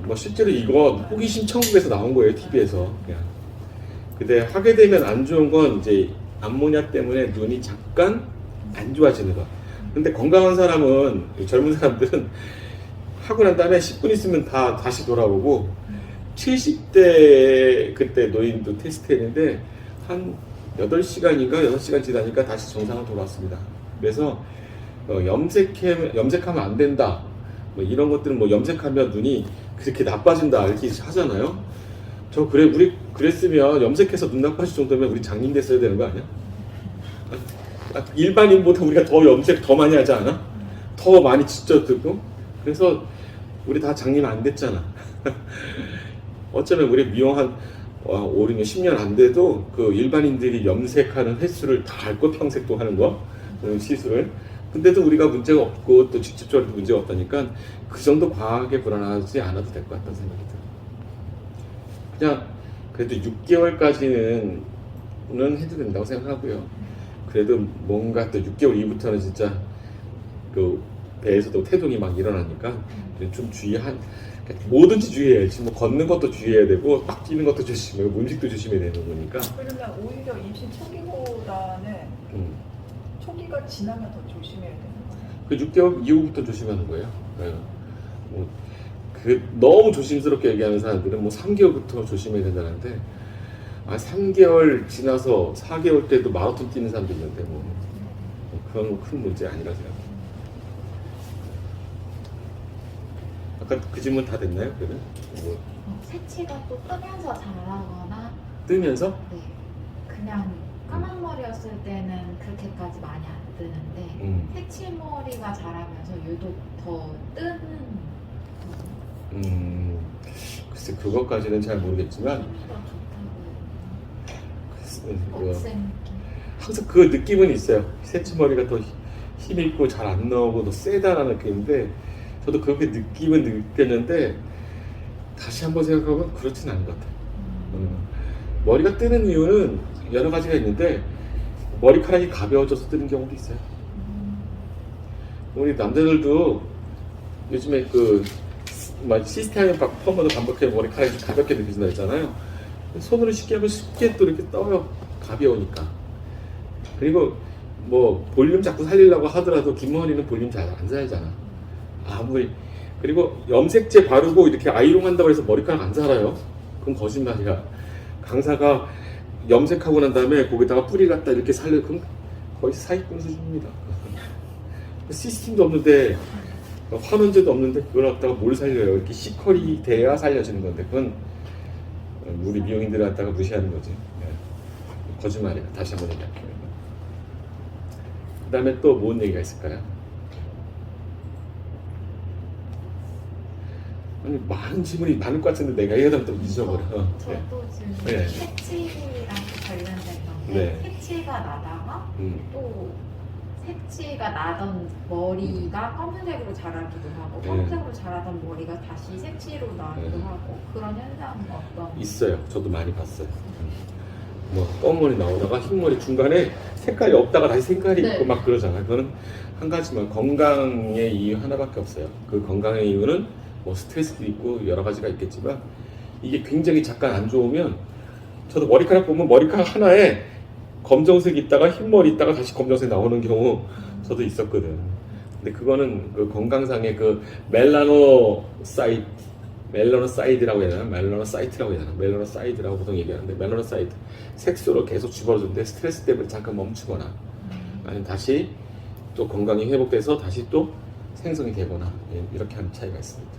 뭐 실제로 이거 호기심 천국에서 나온 거예요, TV에서. 그냥. 근데 하게 되면 안 좋은 건 이제 암모니아 때문에 눈이 잠깐 안 좋아지는 거. 근데 건강한 사람은, 젊은 사람들은 하고 난 다음에 10분 있으면 다시 돌아오고, 70대 그때 노인도 테스트 했는데 한 8시간인가 6시간 지나니까 다시 정상으로 돌아왔습니다. 그래서 염색하면 안 된다, 뭐 이런 것들은 뭐 염색하면 눈이 그렇게 나빠진다 이렇게 하잖아요. 우리 그랬으면 염색해서 눈 나빠질 정도면 우리 장님 됐어야 되는 거 아니야? 일반인보다 우리가 더 염색 더 많이 하지 않아? 더 많이 찢어뜨고. 그래서 우리 다 장님 안 됐잖아. 어쩌면 우리 미용 한 5, 6년, 10년 안 돼도 그 일반인들이 염색하는 횟수를 다 알 거, 평색도 하는 거, 시술을. 근데도 우리가 문제가 없고 또 직접적으로 문제가 없다니까 그 정도 과하게 불안하지 않아도 될 것 같다는 생각이 들어요. 그냥 그래도 6개월까지는 해도 된다고 생각하고요. 그래도 뭔가 또 6개월 이후부터는 진짜 그 배에서도 태동이 막 일어나니까 좀 뭐든지 주의해야지. 뭐 걷는 것도 주의해야 되고 막 뛰는 것도 조심해야, 음식도 조심해야 되는 거니까. 그러면 오히려 임신 초기보다는 초기가 지나면 더 조심해야 되는 거예요? 그 6개월 이후부터 조심하는 거예요. 너무 조심스럽게 얘기하는 사람들은 뭐 3개월부터 조심해야 된다는데, 3개월 지나서 4개월 때도 마라톤 뛰는 사람도 있는데 그건 큰 문제 아니라 생각해요. 아까 그 질문 다 됐나요? 그러면? 새치가 또 뜨면서 자라거나 뜨면서? 네, 그냥 까만 머리였을 때는 그렇게까지 많이 안 뜨는데 새치머리가 자라면서 유독 더 뜨는. 글쎄 그것까지는 잘 모르겠지만 좋다고요. 뭐, 억센 느낌. 항상 그 느낌은 있어요. 새치머리가 더 힘있고 잘 안 나오고 더 세다라는 느낌인데 저도 그렇게 느낌은 느꼈는데 다시 한번 생각하면 그렇진 않은 것 같아요. 머리가 뜨는 이유는 여러 가지가 있는데 머리카락이 가벼워져서 뜨는 경우도 있어요. 우리 남자들도 요즘에 시스템 펌으로 반복해 머리카락이 좀 가볍게 느껴진다 했잖아요. 손으로 쉽게 하면 쉽게 또 이렇게 떠요. 가벼우니까. 그리고 뭐 볼륨 자꾸 살리려고 하더라도 긴 머리는 볼륨 잘 안 살잖아. 아무리. 그리고 염색제 바르고 이렇게 아이롱 한다고 해서 머리카락 안 살아요. 그건 거짓말이야. 강사가 염색하고 난 다음에 거기다가 뿌리 갖다 이렇게 살려, 그럼 거의 사기꾼 수준입니다. 시스템도 없는데 환원제도 없는데 그걸 갖다가 뭘 살려요? 이렇게 C컬이 돼야 살려지는 건데 그건 우리 미용인들을 갖다가 무시하는 거지. 거짓말이야. 다시 한번 얘기할게요. 그 다음에 또 뭔 얘기가 있을까요? 아니, 많은 질문이 많을 것 같은데 내가 얘기하다 또 잊어버려. 저도 지금 네. 색칠이랑 관련된 건데 네. 색칠가 나다가 또 색칠가 나던 머리가 검은색으로 자라기도 하고 네. 검은색으로 자라던 머리가 다시 색칠로 나기도 네. 하고 그런 현상은 어떤? 있어요. 저도 많이 봤어요. 뭐 검은 머리 나오다가 흰 머리 중간에 색깔이 없다가 다시 색깔이 네. 있고 막 그러잖아요. 그거는 한 가지만 건강의 이유 하나밖에 없어요. 그 건강의 이유는 뭐 스트레스도 있고 여러 가지가 있겠지만 이게 굉장히 잠깐 안 좋으면 저도 머리카락 보면 머리카락 하나에 검정색 있다가 흰 머리 있다가 다시 검정색 나오는 경우 저도 있었거든. 근데 그거는 그 건강상의 그 멜라노사이드라고 해야 되나? 멜라노사이트라고 해야 되나? 멜라노사이드라고 보통 얘기하는데 멜라노사이트 색소로 계속 집어주는데 스트레스 때문에 잠깐 멈추거나 아니면 다시 또 건강이 회복돼서 다시 또 생성이 되거나 이렇게 하는 차이가 있습니다.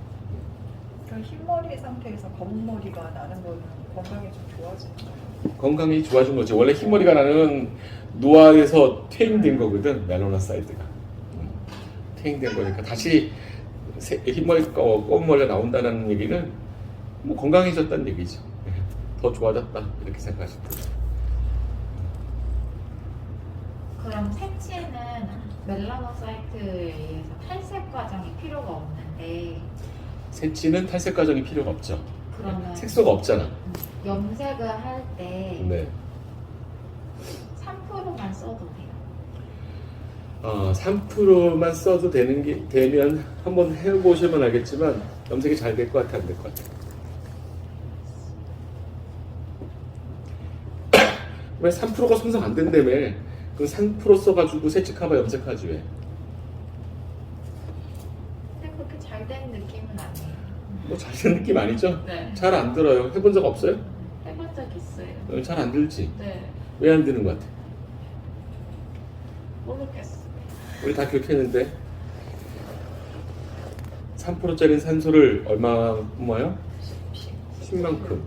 그 흰머리 상태에서 검은 머리가 나는 거는 건강에 좀 좋아지는 거예요? 건강이 좋아진 거지. 원래 흰머리가 나는 노화에서 퇴행된 거거든. 멜라노사이드가 퇴행된 거니까 다시 흰머리 검은 머리가 나온다는 얘기는 뭐 건강해졌다는 얘기죠. 더 좋아졌다 이렇게 생각하시면 돼요. 그럼 색칠은 멜라노사이트에 의해서 탈색 과정이 필요가 없는데 색칠은 탈색 과정이 필요가 없죠. 그러면 색소가 없잖아. 염색을 할 때 네. 3%만 써도 돼요. 3%만 써도 되면 한번 해보시면 알겠지만 염색이 잘 될 것 같아, 안 될 것 같아. 왜 3%가 손상 안 된다며? 그럼 3% 써가지고 색칠 커버 염색하지 왜? 근데 그렇게 잘 된 느낌은 아니에요. 뭐 잘 된 느낌 아니죠? 네. 잘 안 들어요. 해본 적 없어요? 해본 적 있어요. 잘 안 들지? 네. 왜 안 드는 것 같아? 모르겠어요. 우리 다 기억했는데 3%짜리 산소를 얼마 뿜어요? 10만큼.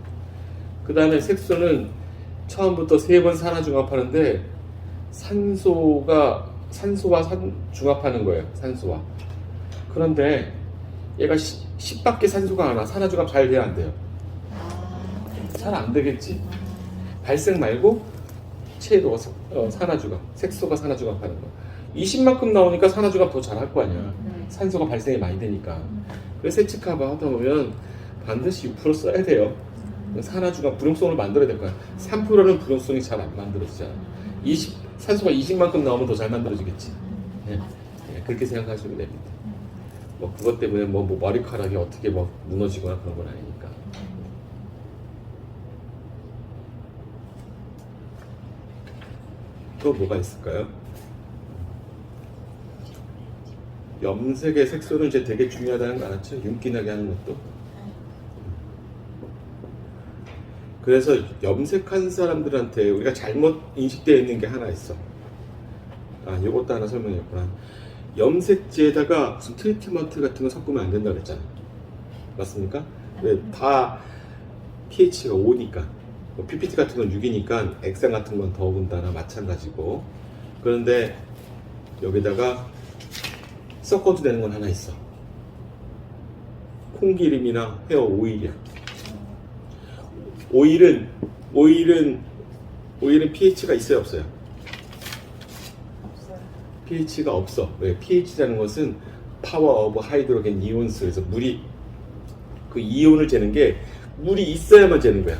그 다음에 색소는 처음부터 3번 산화중합하는데 산소와 중합하는 거예요. 산소와. 그런데 얘가 10밖에 산소가 안 와. 산화중합 잘 돼야 안 돼요. 잘 안 되겠지. 발색 말고 채로 산화중합, 색소가 산화중합하는 거. 20만큼 나오니까 산화중합 더 잘할 거 아니야. 산소가 발생이 많이 되니까. 그래서 색칠커버 하다 보면 반드시 6% 써야 돼요. 산화중합 불용성을 만들어야 될 거야. 3%는 불용성이 잘 안 만들어지잖아. 산소가 20만큼 나오면 더 잘 만들어지겠지. 그렇게 생각하시면 됩니다. 뭐 그것 때문에 뭐 머리카락이 어떻게 뭐 무너지거나 그런 건 아니니까. 또 뭐가 있을까요? 염색의 색소는 이제 되게 중요하다는 거 알았죠? 윤기나게 하는 것도. 그래서 염색한 사람들한테 우리가 잘못 인식되어 있는 게 하나 있어. 이것도 하나 설명했구나. 염색제에다가 무슨 트리트먼트 같은 거 섞으면 안 된다 그랬잖아. 맞습니까? 왜? 다 pH가 5니까. 뭐 PPT 같은 건 6이니까 액상 같은 건 더군다나 마찬가지고. 그런데 여기다가 섞어도 되는 건 하나 있어. 콩기름이나 헤어 오일이야. 오일은 pH가 있어요, 없어요? pH가 없어. 왜? pH라는 것은 파워 오브 하이드로겐 이온스. 그래서 물이 그 이온을 재는 게 물이 있어야만 재는 거야.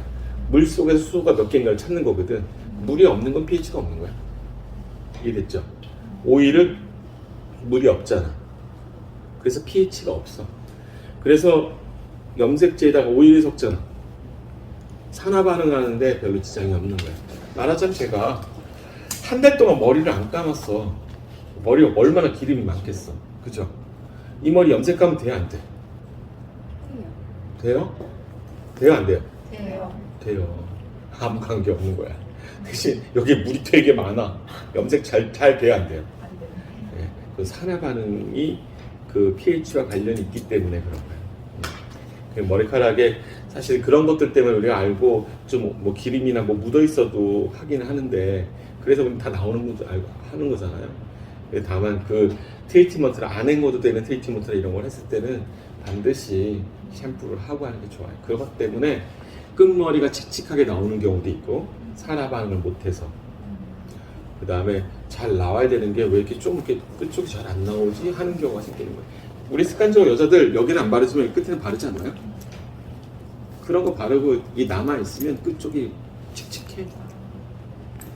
물 속에서 수소가 몇 개인가를 찾는 거거든. 물이 없는 건 pH가 없는 거야. 이해됐죠? 오일은 물이 없잖아. 그래서 pH가 없어. 그래서 염색제에다가 오일을 섞잖아. 산화 반응하는데 별로 지장이 없는 거야. 말하자면 제가 한 달 동안 머리를 안 감았어. 머리가 얼마나 기름이 많겠어. 그죠? 이 머리 염색하면 돼요, 안 돼? 돼요? 돼요, 안 돼요? 돼요. 돼요. 아무 관계 없는 거야. 대신 여기 물이 되게 많아. 염색 잘 돼요, 안 돼요? 안 되는. 네, 그 산화 반응이 그 pH와 관련이 있기 때문에 그런 거예요. 그 머리카락에 사실 그런 것들 때문에 우리가 알고 좀 뭐 기름이나 뭐 묻어 있어도 하긴 하는데 그래서 우리 다 나오는 것도 알고 하는 거잖아요. 근데 다만 그 트리트먼트를 안 헹궈도 되는 트리트먼트나 이런 걸 했을 때는 반드시 샴푸를 하고 하는 게 좋아요. 그것 때문에 끝머리가 칙칙하게 나오는 경우도 있고 산화 반응을 못해서 그 다음에 잘 나와야 되는 게 왜 이렇게 좀 이렇게 끝쪽이 잘 안 나오지 하는 경우가 생기는 거예요. 우리 습관적으로 여자들 여기는 안 바르지만 끝에는 바르지 않나요? 그런 거 바르고 이 남아 있으면 끝쪽이 칙칙해.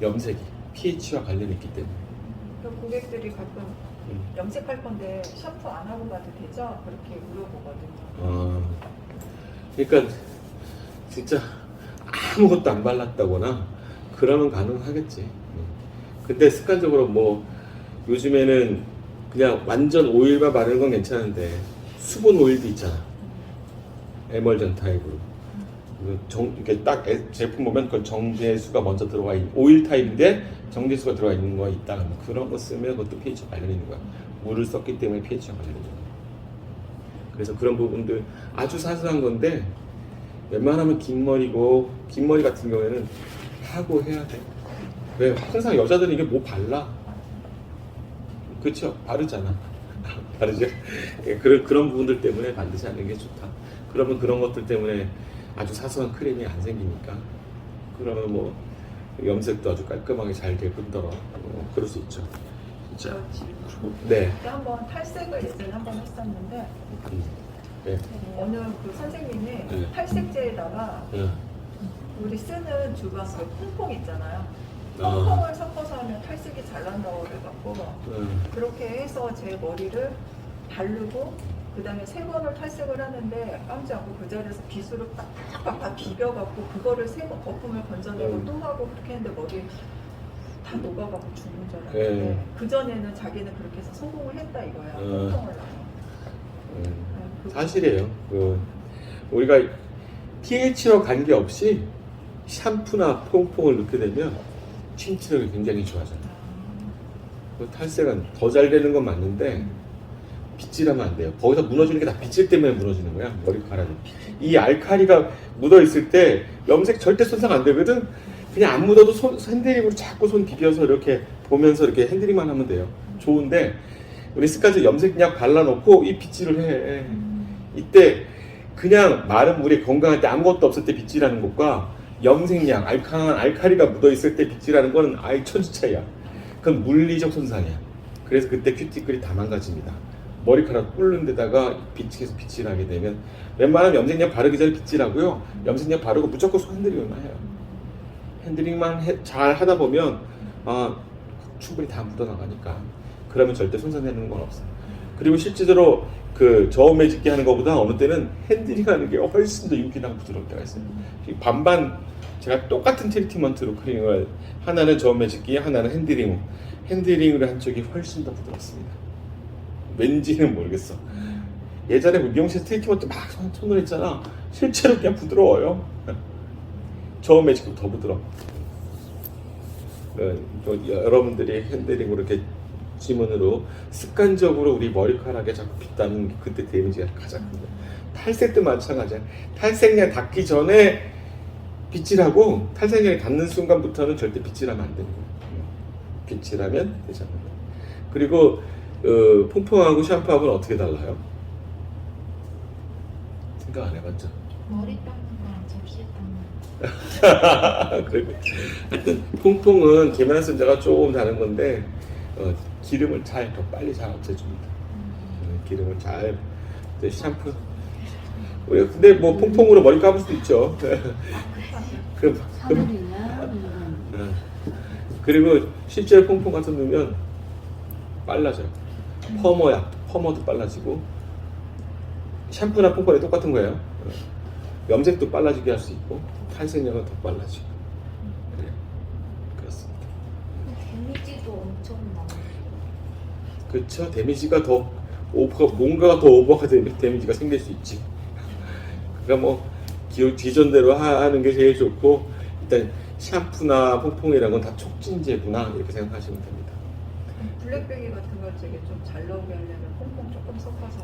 염색이 pH와 관련이 있기 때문에. 그 고객들이 가끔 염색할 건데 샴푸 안 하고 가도 되죠? 그렇게 물어보거든요. 그러니까 진짜 아무것도 안 발랐다거나 그러면 가능하겠지. 근데 습관적으로 뭐 요즘에는 그냥 완전 오일만 바르는 건 괜찮은데 수분 오일도 있잖아. 에멀전 타입으로. 이렇게 딱 제품 보면 그건 정제수가 먼저 들어와 있는 오일 타입인데 정제수가 들어가 있는 거 있다. 그런 거 쓰면 그것도 pH가 관련이 있는 거야. 물을 썼기 때문에 pH가 관련이 있는 거야. 그래서 그런 부분들 아주 사소한 건데 웬만하면 긴 머리 같은 경우에는 하고 해야 돼. 왜? 항상 여자들은 이게 뭐 발라? 그쵸? 바르잖아. 바르죠? 예, 그런 부분들 때문에 반드시 하는 게 좋다. 그러면 그런 것들 때문에 아주 사소한 크림이 안 생기니까 그러면 뭐 염색도 아주 깔끔하게 잘 될 뿐더러 그럴 수 있죠. 진짜. 네. 그때 한번 탈색을 예전에 한번 했었는데 네. 어느 그 선생님이 네. 탈색제에다가 네. 우리 쓰는 주방 그 퐁퐁 있잖아요. 아. 퐁퐁을 섞어서 하면 탈색이 잘 난다고 그래갖고 네. 그렇게 해서 제 머리를 바르고 그 다음에 3번을 탈색을 하는데 감지 않고 그 자리에서 빗으로 빡빡 비벼갖고 그거를 거품을 건져내고 또 하고 그렇게 했는데 머리 다 녹아갖고 죽는 줄 알았는데 네. 그전에는 자기는 그렇게 해서 성공을 했다 이거야. 퐁퐁을 하고. 사실이에요. 우리가 pH와 관계없이 샴푸나 퐁퐁을 넣게 되면 침투력이 굉장히 좋아져요. 탈색은 더 잘 되는 건 맞는데 빗질하면 안 돼요. 거기서 무너지는 게 다 빗질 때문에 무너지는 거야. 머리카락이. 이 알칼리가 묻어 있을 때 염색 절대 손상 안 되거든. 그냥 안 묻어도 핸드링으로 자꾸 손 비벼서 이렇게 보면서 이렇게 핸드링만 하면 돼요. 좋은데 우리 습관적 염색약 발라놓고 이 빗질을 해. 이때 그냥 마른 물에 건강할 때 아무것도 없을 때 빗질하는 것과 염색약, 알칼리가 묻어 있을 때 빗질하는 거는 아예 천지 차이야. 그건 물리적 손상이야. 그래서 그때 큐티클이 다 망가집니다. 머리카락 뿔는 데다가 계속 빗질하게 되면 웬만하면 염색약 바르기 전에 빗질하고요. 염색약 바르고 무조건 손 핸드링만 해요. 핸드링만 잘 하다 보면 충분히 다 묻어나가니까 그러면 절대 손상되는 건 없어요. 그리고 실제로 그 저온 매직기 하는 것보다 어느 때는 핸드링 하는 게 훨씬 더 윤기나고 부드러울 때가 있어요. 반반 제가 똑같은 트리트먼트로 크림을 하나는 저온 매직기 하나는 핸드링으로 한 쪽이 훨씬 더 부드럽습니다. 왠지는 모르겠어. 예전에 미용실 트리트먼트 막 손을 했잖아. 실제로 그냥 부드러워요. 저온 매직보다 더 부드러워. 여러분들이 핸드링으로 이렇게 지문으로 습관적으로 우리 머리카락에 자꾸 빗다는 그때 데미지가 가장 큰 거예요. 탈색도 마찬가지야. 탈색약 닿기 전에 빗질하고 탈색약이 닿는 순간부터는 절대 빗질하면 안 되는 거예요. 빗질하면 되지 않는 거예요. 그리고 퐁퐁하고 샴푸하고는 어떻게 달라요? 생각 안 해봤죠? 머리 닦는 거랑 접시 닦는 거. 그리고 하여튼 퐁퐁은 계면순자가 조금 다른 건데 기름을 더 빨리 잘 없애줍니다. 기름을 잘 이제 샴푸. 우리 근데 뭐 퐁퐁으로 머리 감을 수도 있죠. 사물이냐? 그리고 실제로 퐁퐁 같은 거 넣으면 빨라져요. 퍼머도 빨라지고 샴푸나 퐁퐁이 똑같은 거예요. 염색도 빨라지게 할 수 있고 탈색력은 더 빨라지고. 네, 그렇습니다. 데미지도 엄청 나요. 그렇죠. 데미지가 더 뭔가가 더 오버가 되면 데미지가 생길 수 있지. 그러니까 뭐 기존대로 하는 게 제일 좋고 일단 샴푸나 퐁퐁이라는 건 다 촉진제구나 이렇게 생각하시면 됩니다. 블랙베리 같은 걸 되게 좀 잘 나오게 하려면 퐁퐁 조금 섞어서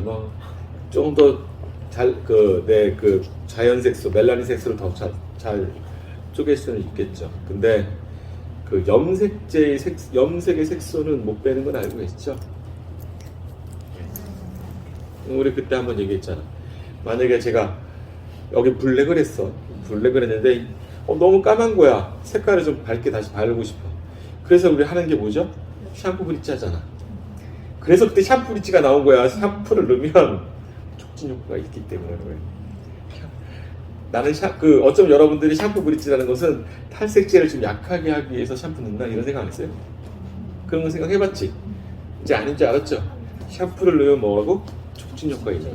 뭐 좀 더 그 자연 색소, 멜라닌 색소를 더 잘 쪼갤 수는 있겠죠. 근데 그 염색의 색소는 못 빼는 건 알고 계시죠? 우리 그때 한번 얘기했잖아. 만약에 제가 여기 블랙을 했어. 블랙을 했는데 너무 까만 거야. 색깔을 좀 밝게 다시 바르고 싶어. 그래서 우리 하는 게 뭐죠? 샴푸 브릿지 하잖아. 그래서 그때 샴푸 브릿지가 나온 거야. 샴푸를 넣으면 촉진 효과가 있기 때문에 그래. 나는 어쩌면 여러분들이 샴푸 브릿지라는 것은 탈색제를 좀 약하게 하기 위해서 샴푸 넣나 이런 생각 안 했어요? 그런 거 생각해봤지? 이제 아닌 줄 알았죠? 샴푸를 넣으면 뭐라고? 촉진 효과가 있잖아.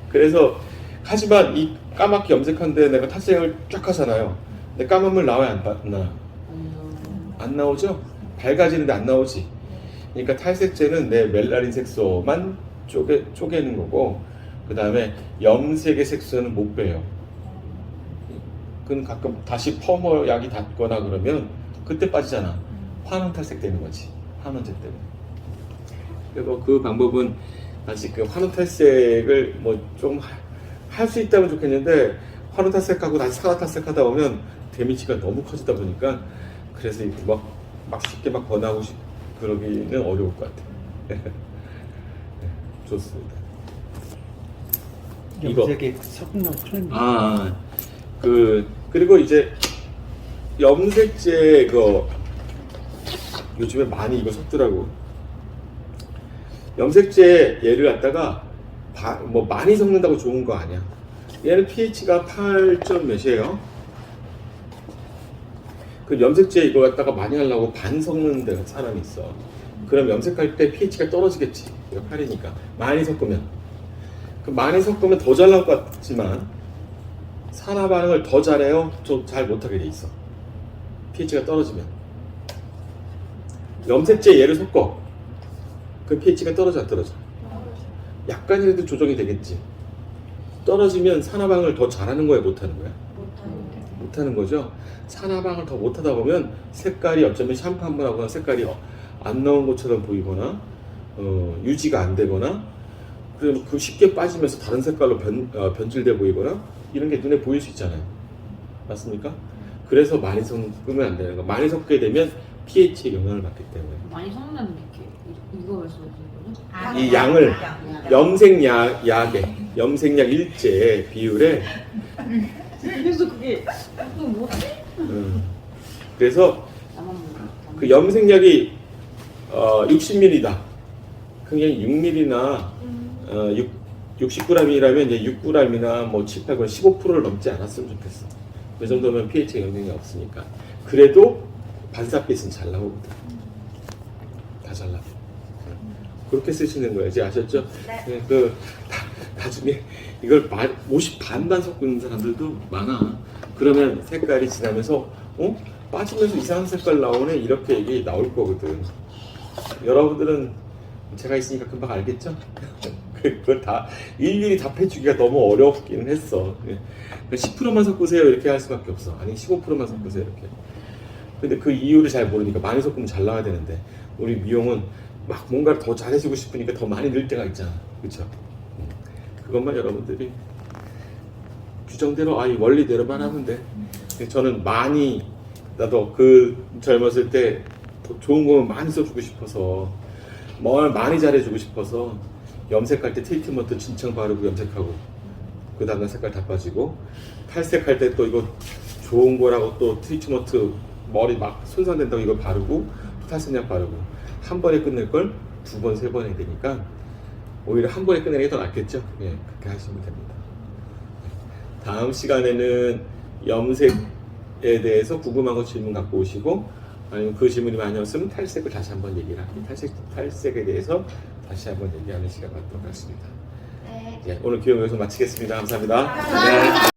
그래서 하지만 이 까맣게 염색한데 내가 탈색을 쫙 하잖아요. 근데 까만 물 나와야 안 나와요? 안 나오죠? 밝아지는데 안 나오지. 그러니까 탈색제는 내 멜라닌 색소만 쪼개는 거고 그 다음에 염색의 색소는 못 빼요. 그건 가끔 다시 퍼머 약이 닿거나 그러면 그때 빠지잖아. 환원 탈색 되는 거지. 환원제 때문에. 그래서 그 방법은 아직 그 환원 탈색을 뭐 좀 할 수 있다면 좋겠는데 환원 탈색하고 다시 산화 탈색하다 보면 데미지가 너무 커지다 보니까 그래서 이거 막 쉽게 막 권하고 그러기는 어려울 것 같아요. 네, 좋습니다. 염색의 성능 클렌징. 그리고 이제 염색제 요즘에 많이 이거 섞더라고. 염색제 얘를 갖다가 뭐 많이 섞는다고 좋은 거 아니야. 얘는 pH가 8점 몇이에요? 그 염색제 이거 갖다가 많이 하려고 반 섞는 데 사람이 있어. 그럼 염색할 때 pH가 떨어지겠지. 이거 8이니까 많이 섞으면. 그 많이 섞으면 더 잘 나올 것 같지만 산화 반응을 더 잘해요? 좀 잘 못하게 돼 있어. pH가 떨어지면. 염색제 얘를 섞어. 그 pH가 떨어져 안 떨어져? 약간이라도 조정이 되겠지. 떨어지면 산화 반응을 더 잘하는 거야, 못하는 거야? 못하는 거죠. 산화 반응을 더 못하다 보면 색깔이 어쩌면 샴푸 한 번 하거나 색깔이 안 나온 것처럼 보이거나 유지가 안 되거나 그리고 그 쉽게 빠지면서 다른 색깔로 변질돼 보이거나 이런 게 눈에 보일 수 있잖아요. 맞습니까? 그래서 많이 섞으면 안 되는 거. 많이 섞게 되면 pH에 영향을 받기 때문에. 많이 섞는다는 게 이거 말씀하시는 거죠? 이 양을 염색약 일제 비율에 그래서 그게 또 뭐지? 그래서 나만 모르. 그 염색약이 60ml다. 그게 6ml나 60g이라면 이제 6g이나 뭐 7, 8g 15%를 넘지 않았으면 좋겠어. 그 정도면 pH에 영향이 없으니까. 그래도 반사빛은 잘 나오거든. 다 잘 나와. 그렇게 쓰시는 거예요. 이제 아셨죠? 네. 나중에 이걸 50 반만 섞는 사람들도 많아. 그러면 색깔이 지나면서 빠지면서 이상한 색깔 나오네 이렇게 얘기 나올 거거든. 여러분들은 제가 있으니까 금방 알겠죠? 그걸 다 일일이 답해주기가 너무 어렵기는 했어. 10%만 섞으세요 이렇게 할 수밖에 없어. 아니 15%만 섞으세요 이렇게. 근데 그 이유를 잘 모르니까 많이 섞으면 잘 나와야 되는데 우리 미용은 막 뭔가를 더 잘해주고 싶으니까 더 많이 넣을 때가 있잖아. 그쵸? 그것만 여러분들이 규정대로 이 원리대로만 하면 돼. 저는 나도 그 젊었을 때 더 좋은 거면 많이 써주고 싶어서 뭘 많이 잘해주고 싶어서 염색할 때 트리트먼트 진청 바르고 염색하고 그 다음날 색깔 다 빠지고 탈색할 때 또 이거 좋은 거라고 또 트리트먼트 머리 막 손상된다고 이거 바르고 탈색약 바르고 한 번에 끝낼 걸 2번, 3번 해야 되니까 오히려 한 번에 끝내는 게 더 낫겠죠. 예, 그렇게 하시면 됩니다. 다음 시간에는 염색에 대해서 궁금한 거 질문 갖고 오시고 아니면 그 질문이 많이 없으면 탈색을 다시 한번 얘기를 하고 탈색에 대해서 다시 한번 얘기하는 시간 갖도록 하겠습니다. 네. 예, 오늘 교육 여기서 마치겠습니다. 감사합니다. 감사합니다. 네.